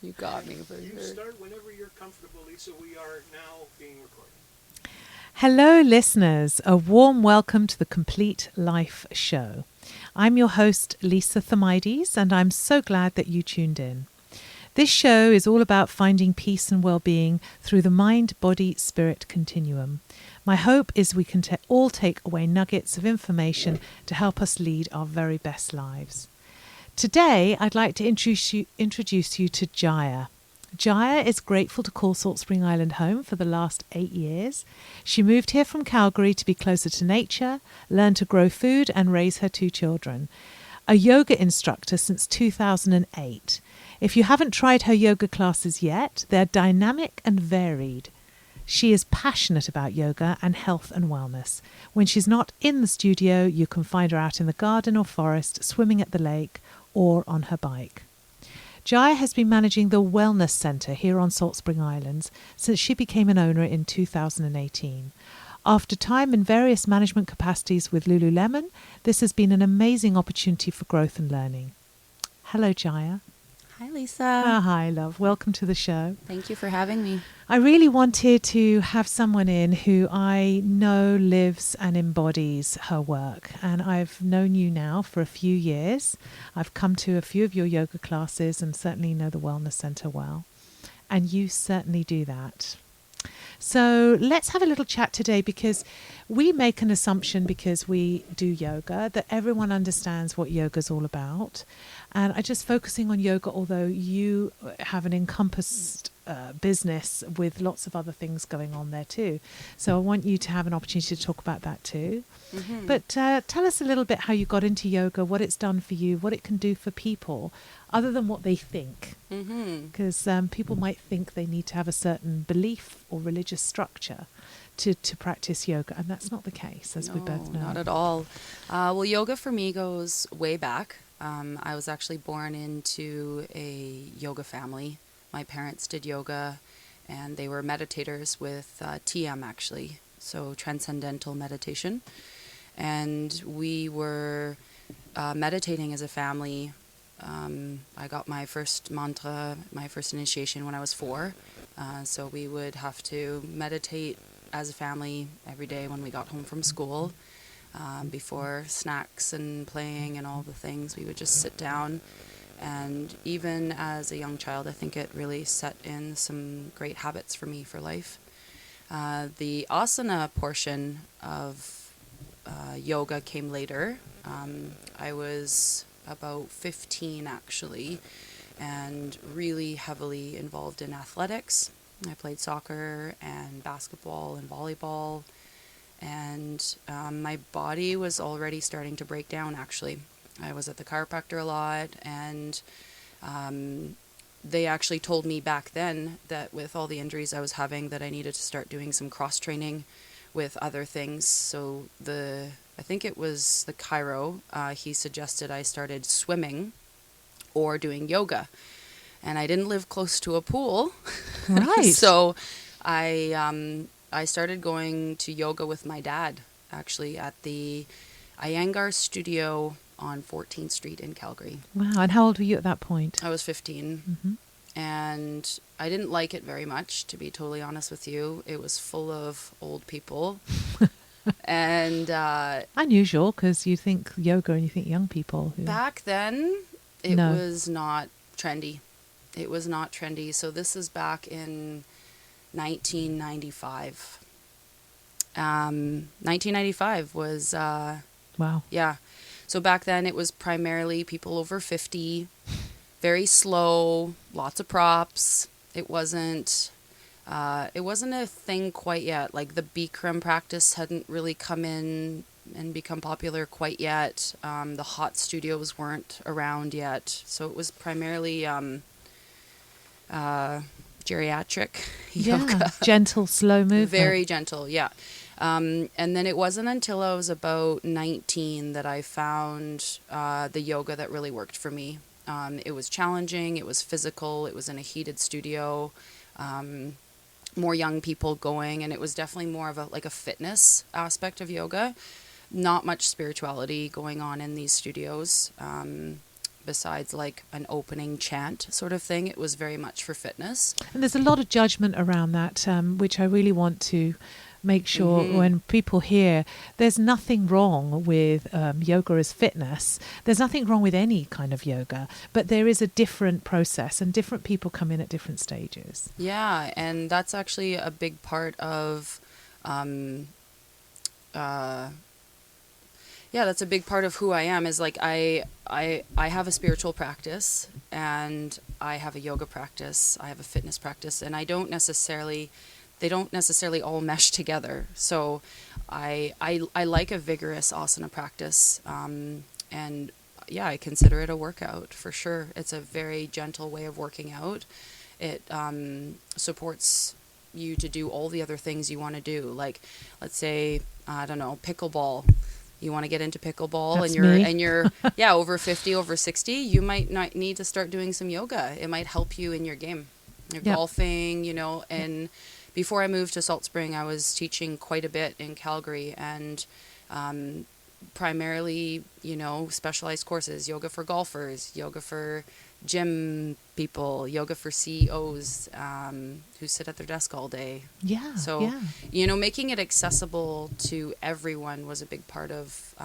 You got me for You sure. start whenever you're comfortable, Lisa. We are now being recorded. Hello, listeners. A warm welcome to the Complete Life Show. I'm your host, Lisa Thamides, and I'm so glad that you tuned in. This show is all about finding peace and well-being through the mind-body-spirit continuum. My hope is we can all take away nuggets of information to help us lead our very best lives. Today, I'd like to introduce you to Jaya. Jaya is grateful to call Salt Spring Island home for the last 8 years. She moved here from Calgary to be closer to nature, learn to grow food and raise her 2 children. A yoga instructor since 2008. If you haven't tried her yoga classes yet, they're dynamic and varied. She is passionate about yoga and health and wellness. When she's not in the studio, you can find her out in the garden or forest, swimming at the lake, or on her bike. Jaya has been managing the Wellness Centre here on Salt Spring Islands since she became an owner in 2018. After time in various management capacities with Lululemon, this has been an amazing opportunity for growth and learning. Hello, Jaya. Hi, Lisa. Hi, love. Welcome to the show. Thank you for having me. I really wanted to have someone in who I know lives and embodies her work. And I've known you now for a few years. I've come to a few of your yoga classes and certainly know the Wellness Centre well. And you certainly do that. So let's have a little chat today, because we make an assumption, because we do yoga, that everyone understands what yoga is all about. And I'm just focusing on yoga, although you have an encompassed business with lots of other things going on there too. So I want you to have an opportunity to talk about that too. Mm-hmm. But tell us a little bit how you got into yoga, what it's done for you, what it can do for people, other than what they think. Because people might think they need to have a certain belief or religious structure to practice yoga, and that's not the case, as we both know. Not at all. Well, yoga for me goes way back. I was actually born into a yoga family. My parents did yoga, and they were meditators with TM, actually, so transcendental meditation. And we were meditating as a family. I got my first mantra, my first initiation when I was 4. So we would have to meditate as a family every day when we got home from school. Before snacks and playing and all the things, we would just sit down. And even as a young child, I think it really set in some great habits for me for life. The asana portion of yoga came later. I was about 15 actually, and really heavily involved in athletics. I played soccer and basketball and volleyball, and my body was already starting to break down actually. I was at the chiropractor a lot, and they actually told me back then that with all the injuries I was having, that I needed to start doing some cross training with other things. So I think it was the chiro, he suggested I started swimming or doing yoga. And I didn't live close to a pool. Right. So I started going to yoga with my dad, actually, at the Iyengar studio on 14th Street in Calgary. Wow. And how old were you at that point? I was 15. Mm-hmm. And I didn't like it very much, to be totally honest with you. It was full of old people. And unusual, because you think yoga and you think young people. Back then, it was not trendy. It was not trendy. So this is back in 1995. 1995 was... wow. Yeah. So back then, it was primarily people over 50, very slow, lots of props. It wasn't a thing quite yet. Like the Bikram practice hadn't really come in and become popular quite yet. The hot studios weren't around yet. So it was primarily geriatric yoga. Gentle, slow movement. Very gentle, yeah. And then it wasn't until I was about 19 that I found the yoga that really worked for me. It was challenging, it was physical, it was in a heated studio, more young people going, and it was definitely more of a fitness aspect of yoga. Not much spirituality going on in these studios. But besides like an opening chant sort of thing. It was very much for fitness. And there's a lot of judgment around that, which I really want to make sure when people hear there's nothing wrong with yoga as fitness. There's nothing wrong with any kind of yoga, but there is a different process and different people come in at different stages. Yeah, and that's actually a big part of that's a big part of who I am, is like I have a spiritual practice and I have a yoga practice, I have a fitness practice, and they don't necessarily all mesh together. So I like a vigorous asana practice, and yeah, I consider it a workout for sure. It's a very gentle way of working out. It supports you to do all the other things you want to do. Like, let's say, I don't know, pickleball. You want to get into pickleball. That's and you're yeah, over 50, over 60, you might not need to start doing some yoga. It might help you in your game. You're golfing, and before I moved to Salt Spring, I was teaching quite a bit in Calgary, and primarily, specialized courses, yoga for golfers, yoga for gym people, yoga for CEOs who sit at their desk all day. Yeah. So, making it accessible to everyone was a big part of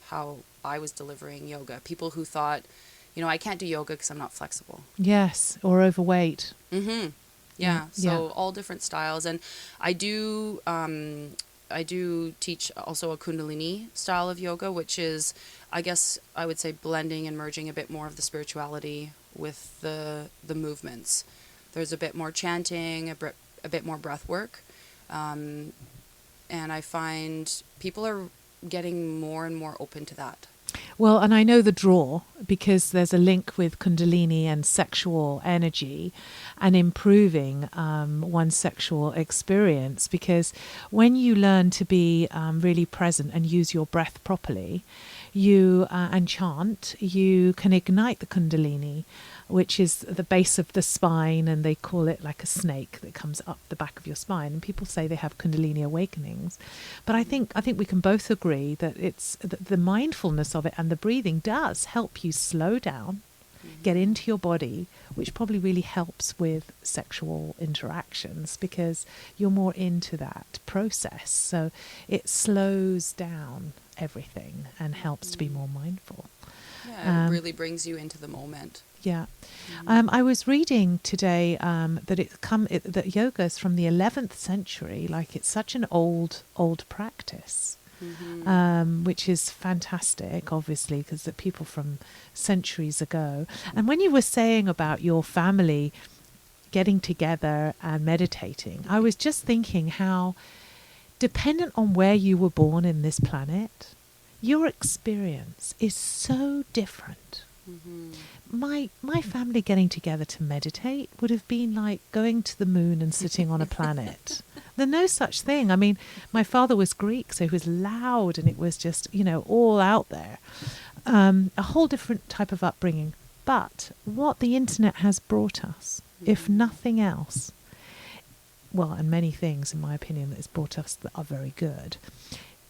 how I was delivering yoga. People who thought, I can't do yoga because I'm not flexible. Yes, or overweight. Mm-hmm. Yeah. So all different styles, and I do teach also a Kundalini style of yoga, which is, I guess I would say, blending and merging a bit more of the spirituality with the movements. There's a bit more chanting, a bit more breath work, and I find people are getting more and more open to that. Well, and I know the draw because there's a link with Kundalini and sexual energy and improving one's sexual experience, because when you learn to be really present and use your breath properly, you and chant, you can ignite the Kundalini, which is the base of the spine, and they call it like a snake that comes up the back of your spine. And people say they have Kundalini awakenings, but I think we can both agree that it's the mindfulness of it and the breathing does help you slow down, get into your body, which probably really helps with sexual interactions because you're more into that process. So it slows down everything and helps to be more mindful. Yeah, it really brings you into the moment. Yeah. I was reading today that yoga is from the 11th century. Like, it's such an old practice, which is fantastic, obviously, because the people from centuries ago. And when you were saying about your family getting together and meditating, I was just thinking how, dependent on where you were born in this planet, your experience is so different. My family getting together to meditate would have been like going to the moon and sitting on a planet. There's no such thing. I mean, my father was Greek, so he was loud and it was just, all out there. A whole different type of upbringing. But what the internet has brought us, if nothing else, well, and many things, in my opinion, that has brought us that are very good,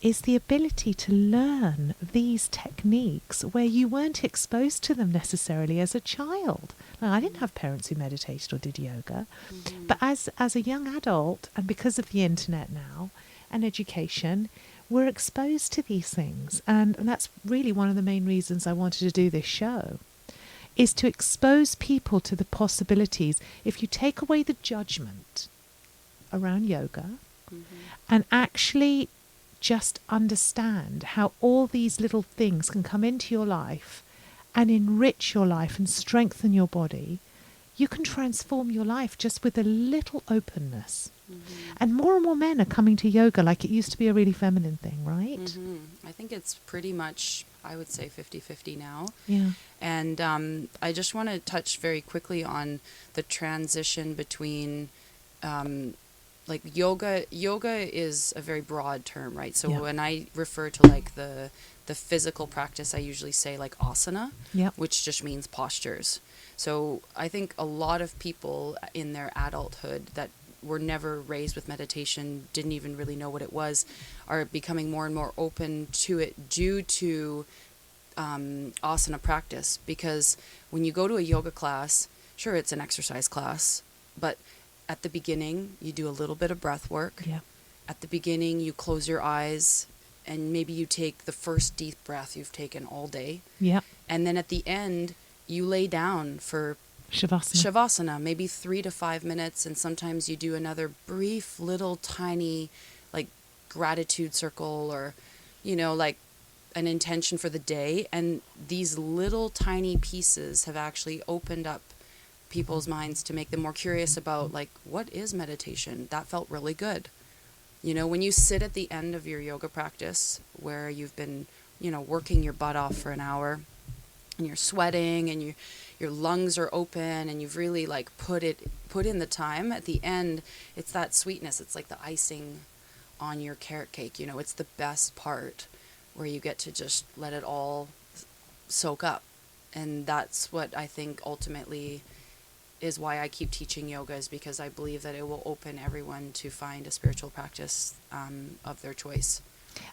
is the ability to learn these techniques where you weren't exposed to them necessarily as a child. Now, I didn't have parents who meditated or did yoga, but as a young adult, and because of the internet now and education, we're exposed to these things. And that's really one of the main reasons I wanted to do this show, is to expose people to the possibilities. If you take away the judgment around yoga and actually just understand how all these little things can come into your life and enrich your life and strengthen your body, you can transform your life just with a little openness. And more men are coming to yoga, like it used to be a really feminine thing, right? I think it's pretty much, I would say, 50-50 now. Yeah. And I just want to touch very quickly on the transition between like yoga is a very broad term, right? So when I refer to like the physical practice, I usually say like asana, which just means postures. So I think a lot of people in their adulthood that were never raised with meditation, didn't even really know what it was, are becoming more and more open to it due to asana practice, because when you go to a yoga class, sure, it's an exercise class, but at the beginning, you do a little bit of breath work. Yeah. At the beginning, you close your eyes and maybe you take the first deep breath you've taken all day. Yeah. And then at the end, you lay down for Shavasana, maybe 3 to 5 minutes. And sometimes you do another brief, little, tiny, like gratitude circle, or, like an intention for the day. And these little tiny pieces have actually opened up people's minds to make them more curious about, like, what is meditation? That felt really good. When you sit at the end of your yoga practice where you've been, working your butt off for an hour, and you're sweating and your lungs are open and you've really like put in the time, at the end, it's that sweetness. It's like the icing on your carrot cake. It's the best part where you get to just let it all soak up. And that's what I think ultimately is why I keep teaching yoga, is because I believe that it will open everyone to find a spiritual practice of their choice.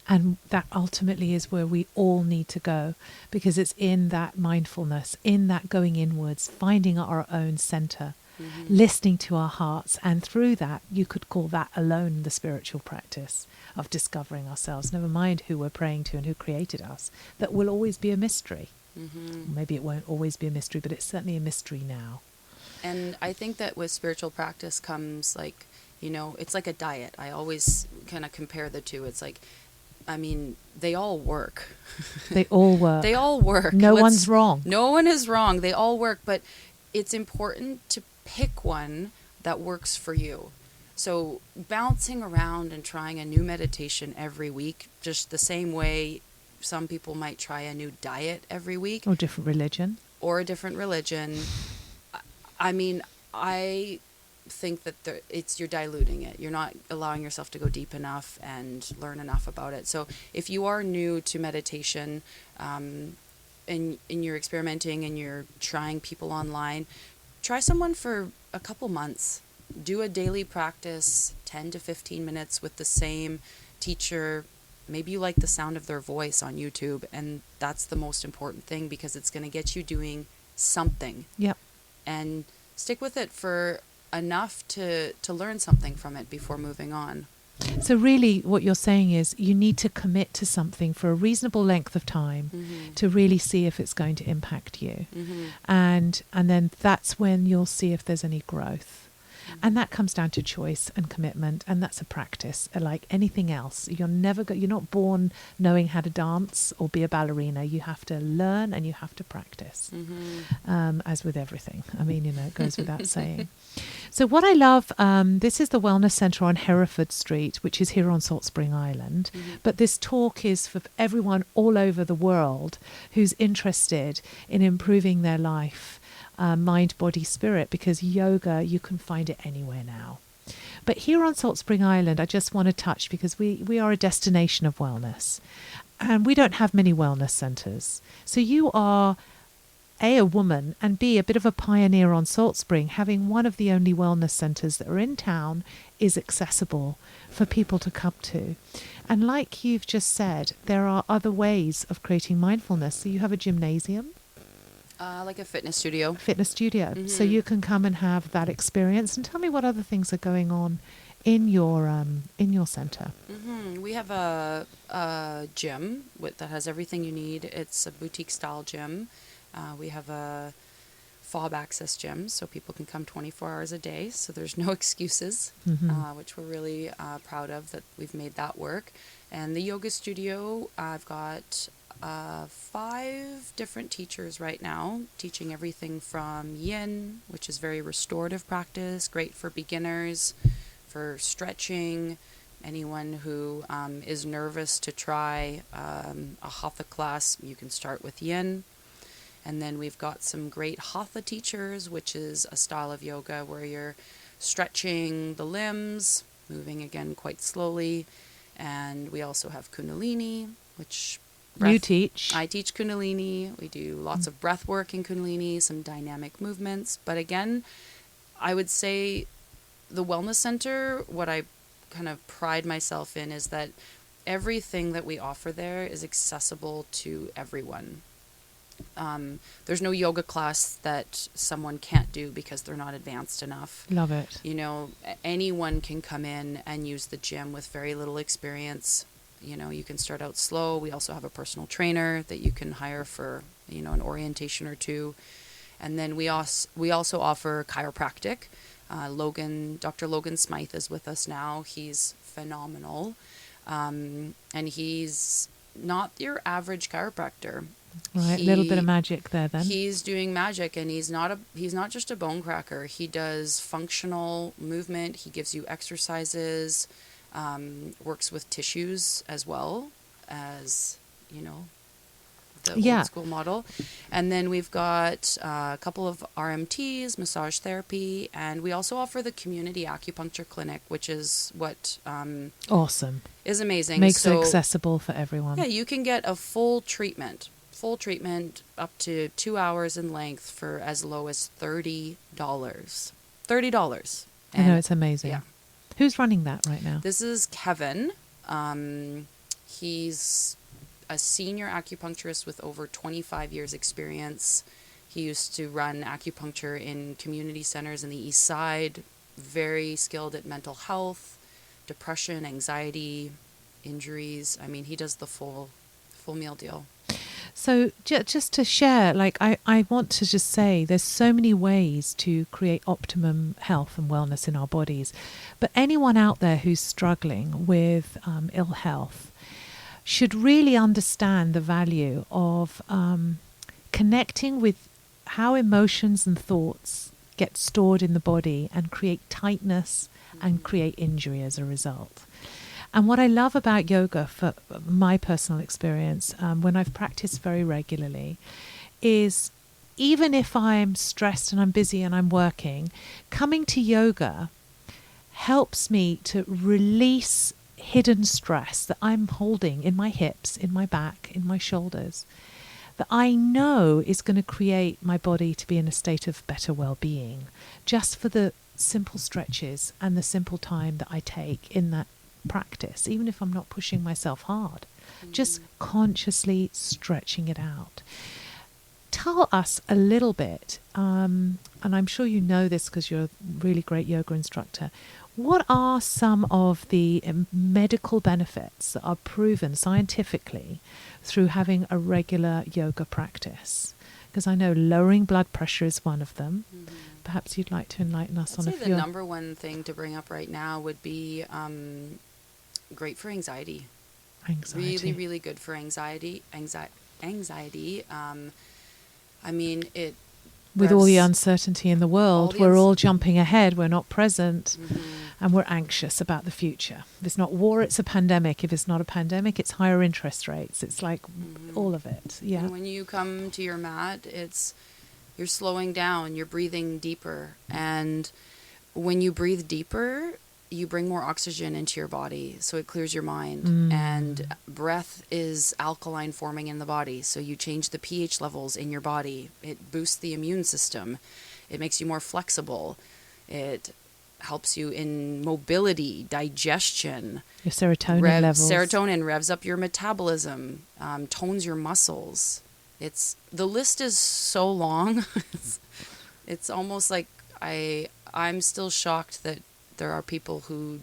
And that ultimately is where we all need to go, because it's in that mindfulness, in that going inwards, finding our own center, listening to our hearts. And through that, you could call that alone the spiritual practice of discovering ourselves, never mind who we're praying to and who created us. That will always be a mystery. Maybe it won't always be a mystery, but it's certainly a mystery now. And I think that with spiritual practice comes, like, it's like a diet. I always kind of compare the two. It's like, they all work. They all work. They all work. No one's wrong. No one is wrong. They all work, but it's important to pick one that works for you. So bouncing around and trying a new meditation every week, just the same way some people might try a new diet every week. Or different religion. Or a different religion. I think that you're diluting it. You're not allowing yourself to go deep enough and learn enough about it. So if you are new to meditation, and you're experimenting and you're trying people online, try someone for a couple months. Do a daily practice, 10 to 15 minutes with the same teacher. Maybe you like the sound of their voice on YouTube, and that's the most important thing, because it's going to get you doing something. Yep. And stick with it for enough to learn something from it before moving on. So really what you're saying is you need to commit to something for a reasonable length of time to really see if it's going to impact you. And then that's when you'll see if there's any growth. And that comes down to choice and commitment, and that's a practice like anything else. You're not born knowing how to dance or be a ballerina. You have to learn and you have to practice, as with everything. It goes without saying. So what I love, this is the Wellness Centre on Hereford Street, which is here on Salt Spring Island. But this talk is for everyone all over the world who's interested in improving their life. Mind, body, spirit, because yoga, you can find it anywhere now. But here on Salt Spring Island, I just want to touch, because we are a destination of wellness, and we don't have many wellness centres. So you are A, a woman, and B, a bit of a pioneer on Salt Spring, having one of the only wellness centres that are in town is accessible for people to come to. And like you've just said, there are other ways of creating mindfulness. So you have a gymnasium. Like a fitness studio. So you can come and have that experience. And tell me what other things are going on in your center. We have a gym that has everything you need. It's a boutique style gym. We have a fob access gym, so people can come 24 hours a day. So there's no excuses, which we're really proud of, that we've made that work. And the yoga studio, I've got 5 different teachers right now, teaching everything from yin, which is very restorative practice, great for beginners, for stretching, anyone who is nervous to try a hatha class, you can start with yin. And then we've got some great hatha teachers, which is a style of yoga where you're stretching the limbs, moving again quite slowly. And we also have Kundalini, which you teach. I teach Kundalini. We do lots of breath work in Kundalini, some dynamic movements. But again, I would say the Wellness Center, what I kind of pride myself in is that everything that we offer there is accessible to everyone. There's no yoga class that someone can't do because they're not advanced enough. Love it. You know, anyone can come in and use the gym with very little experience. You know, you can start out slow. We also have a personal trainer that you can hire for, you know, an orientation or two. And then we also offer chiropractic. Dr. Logan Smythe is with us now. He's phenomenal. And he's not your average chiropractor. Right, a little bit of magic there then. He's doing magic, and he's not just a bone cracker. He does functional movement. He gives you exercises, works with tissues as well as, you know, the old school model. And then we've got a couple of RMTs, massage therapy, and we also offer the community acupuncture clinic, which is what awesome is amazing. Makes it accessible for everyone. Yeah, you can get a full treatment up to 2 hours in length for as low as $30. $30. I know, it's amazing. Yeah. Who's running that right now? This is Kevin. He's a senior acupuncturist with over 25 years experience. He used to run acupuncture in community centers in the East Side, very skilled at mental health, depression, anxiety, injuries. I mean, he does the full meal deal. So just to share, like I want to just say there's so many ways to create optimum health and wellness in our bodies. But anyone out there who's struggling with ill health should really understand the value of connecting with how emotions and thoughts get stored in the body and create tightness and create injury as a result. And what I love about yoga, for my personal experience, when I've practiced very regularly, is even if I'm stressed and I'm busy and I'm working, coming to yoga helps me to release hidden stress that I'm holding in my hips, in my back, in my shoulders, that I know is going to create my body to be in a state of better well-being, just for the simple stretches and the simple time that I take in that practice, even if I'm not pushing myself hard, just consciously stretching it out. Tell us a little bit, and I'm sure you know this because you're a really great yoga instructor, what are some of the medical benefits that are proven scientifically through having a regular yoga practice? Because I know lowering blood pressure is one of them. Perhaps you'd like to enlighten us on a few. I'd say the number one thing to bring up right now would be great for anxiety. Really, really good for anxiety. I mean, it. With all the uncertainty in the world, we're all jumping ahead. We're not present, and we're anxious about the future. If it's not war, it's a pandemic. If it's not a pandemic, it's higher interest rates. It's like all of it. Yeah. And when you come to your mat, you're slowing down. You're breathing deeper, and when you breathe deeper, you bring more oxygen into your body, so it clears your mind. And breath is alkaline forming in the body, so you change the pH levels in your body. It boosts the immune system. It makes you more flexible. It helps you in mobility, digestion. Your serotonin levels. Serotonin revs up your metabolism, tones your muscles. The list is so long. It's almost like I'm still shocked that there are people who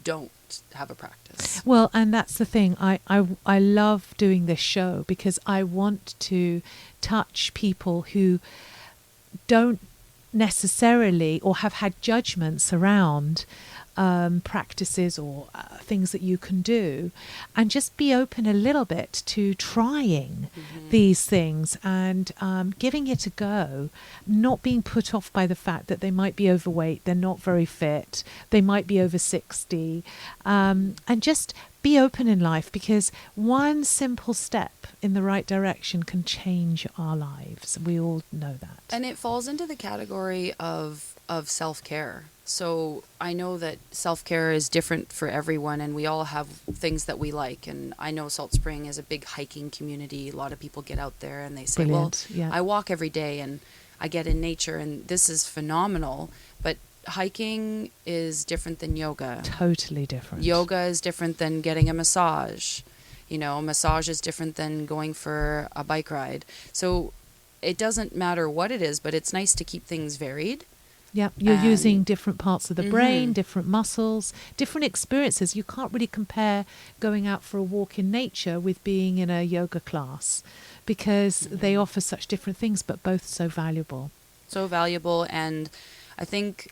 don't have a practice. Well, and that's the thing. I love doing this show because I want to touch people who don't necessarily or have had judgments around practices or things that you can do, and just be open a little bit to trying these things and giving it a go, not being put off by the fact that they might be overweight, they're not very fit, they might be over 60, and just be open in life, because one simple step in the right direction can change our lives. We all know that. And it falls into the category of self-care. So I know that self-care is different for everyone, and we all have things that we like. And I know Salt Spring is a big hiking community. A lot of people get out there and they say, I walk every day and I get in nature, and this is phenomenal. But hiking is different than yoga. Totally different. Yoga is different than getting a massage. massage is different than going for a bike ride. So it doesn't matter what it is, but it's nice to keep things varied. Yeah, you're using And different parts of the brain, different muscles, different experiences. You can't really compare going out for a walk in nature with being in a yoga class, because they offer such different things, but both so valuable. so valuable. And I think,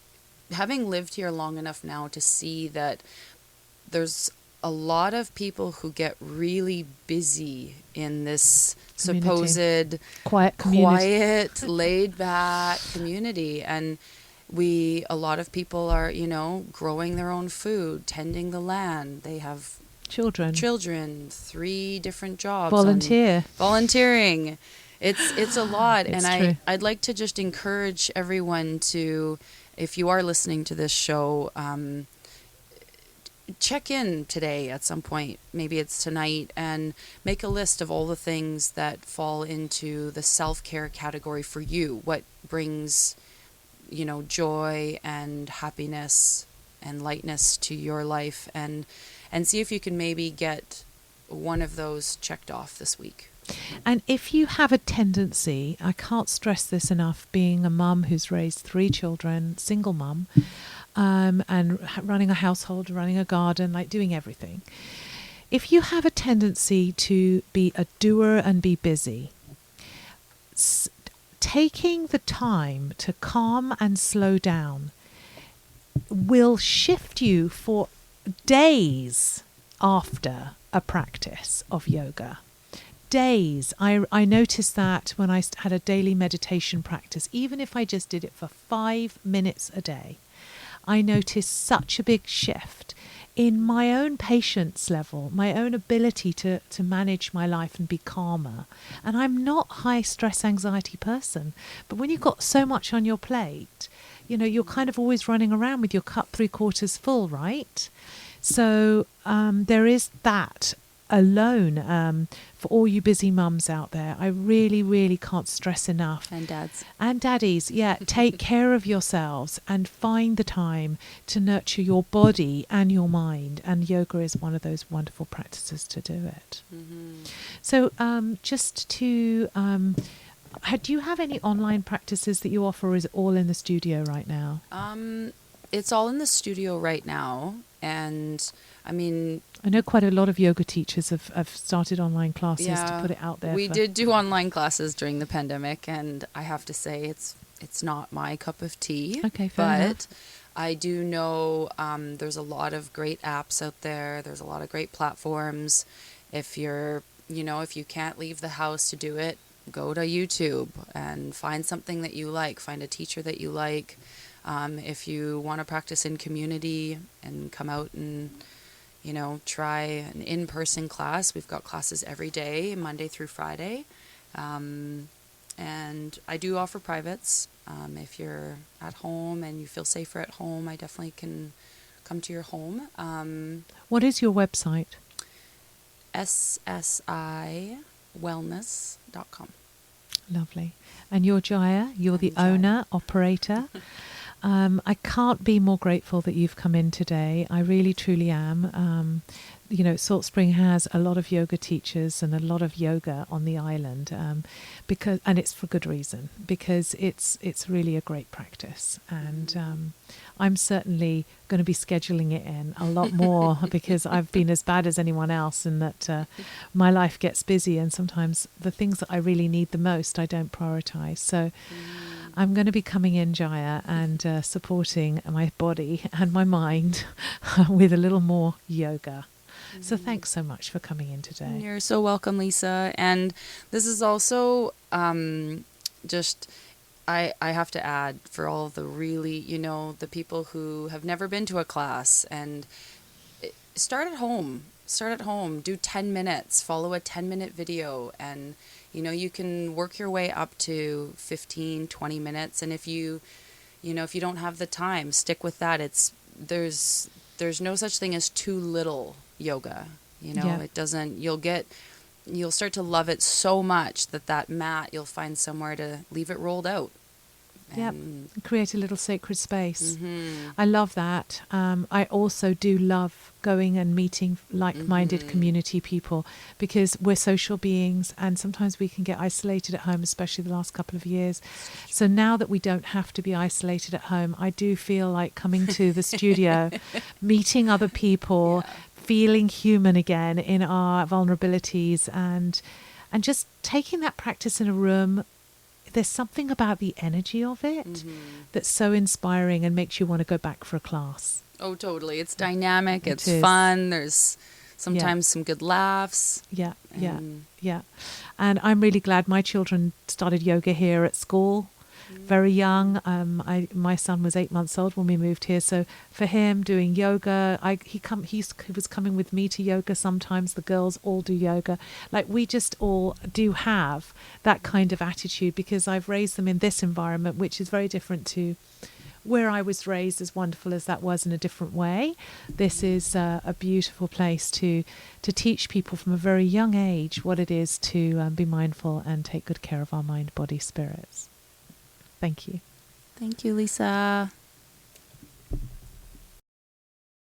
having lived here long enough now to see that there's a lot of people who get really busy in this Community. supposed Quiet community. quiet, laid back community. And a lot of people are, growing their own food, tending the land. They have children, 3 different jobs. Volunteering. It's a lot. It's And true. I'd like to just encourage everyone to, if you are listening to this show, check in today at some point, maybe it's tonight, and make a list of all the things that fall into the self-care category for you. What brings, joy and happiness and lightness to your life, and see if you can maybe get one of those checked off this week. And if you have a tendency, I can't stress this enough, being a mum who's raised 3 children, single mum, and running a household, running a garden, like doing everything. If you have a tendency to be a doer and be busy, taking the time to calm and slow down will shift you for days after a practice of yoga. Days. I noticed that when I had a daily meditation practice, even if I just did it for 5 minutes a day, I noticed such a big shift in my own patience level, my own ability to manage my life and be calmer. And I'm not a high stress anxiety person, but when you've got so much on your plate, you're kind of always running around with your cup 3/4 full, right? So there is that alone, for all you busy mums out there. I really, really can't stress enough. And dads. And daddies, yeah, take care of yourselves and find the time to nurture your body and your mind. And yoga is one of those wonderful practices to do it. So just to... do you have any online practices that you offer, or is it all in the studio right now? It's all in the studio right now. And I know quite a lot of yoga teachers have started online classes to put it out there. We did do online classes during the pandemic, and I have to say it's not my cup of tea. Okay, fair enough. I do know there's a lot of great apps out there. There's a lot of great platforms. If if you can't leave the house to do it, go to YouTube and find something that you like. Find a teacher that you like. If you want to practice in community and come out and, try an in-person class, we've got classes every day, Monday through Friday. And I do offer privates. If you're at home and you feel safer at home, I definitely can come to your home. What is your website? ssiwellness.com. Lovely. And you're Jaya, you're the owner, operator. I can't be more grateful that you've come in today. I really, truly am. Salt Spring has a lot of yoga teachers and a lot of yoga on the island, and it's for good reason, because it's really a great practice. And I'm certainly going to be scheduling it in a lot more because I've been as bad as anyone else in that my life gets busy, and sometimes the things that I really need the most I don't prioritize. So I'm going to be coming in, Jaya, and supporting my body and my mind with a little more yoga. So thanks so much for coming in today. You're so welcome, Lisa. And this is also I have to add, for all the really, the people who have never been to a class, and start at home. Do 10 minutes, follow a 10-minute video, and you can work your way up to 15, 20 minutes. And if you don't have the time, stick with that. There's no such thing as too little yoga. It doesn't, you'll start to love it so much that mat, you'll find somewhere to leave it rolled out. Yep. And Create a little sacred space. mm-hmm. I love that. I also do love going and meeting like-minded Mm-hmm. community people, because we're social beings and sometimes we can get isolated at home, especially the last couple of years. So now that we don't have to be isolated at home, I do feel like coming to the studio, meeting other people, Yeah. feeling human again in our vulnerabilities, and just taking that practice in a room. There's something about the energy of it Mm-hmm. that's so inspiring and makes you want to go back for a class. Oh, totally. It's dynamic. It It's is. fun. There's sometimes some good laughs. Yeah, yeah, And yeah. And I'm really glad my children started yoga here at school. Very young. My son was 8 months old when we moved here, so for him doing yoga, he was coming with me to yoga sometimes. The girls all do yoga. Like, we just all do have that kind of attitude, because I've raised them in this environment, which is very different to where I was raised, as wonderful as that was in a different way. This is a beautiful place to teach people from a very young age what it is to be mindful and take good care of our mind, body, spirits. Thank you. thank you, Lisa.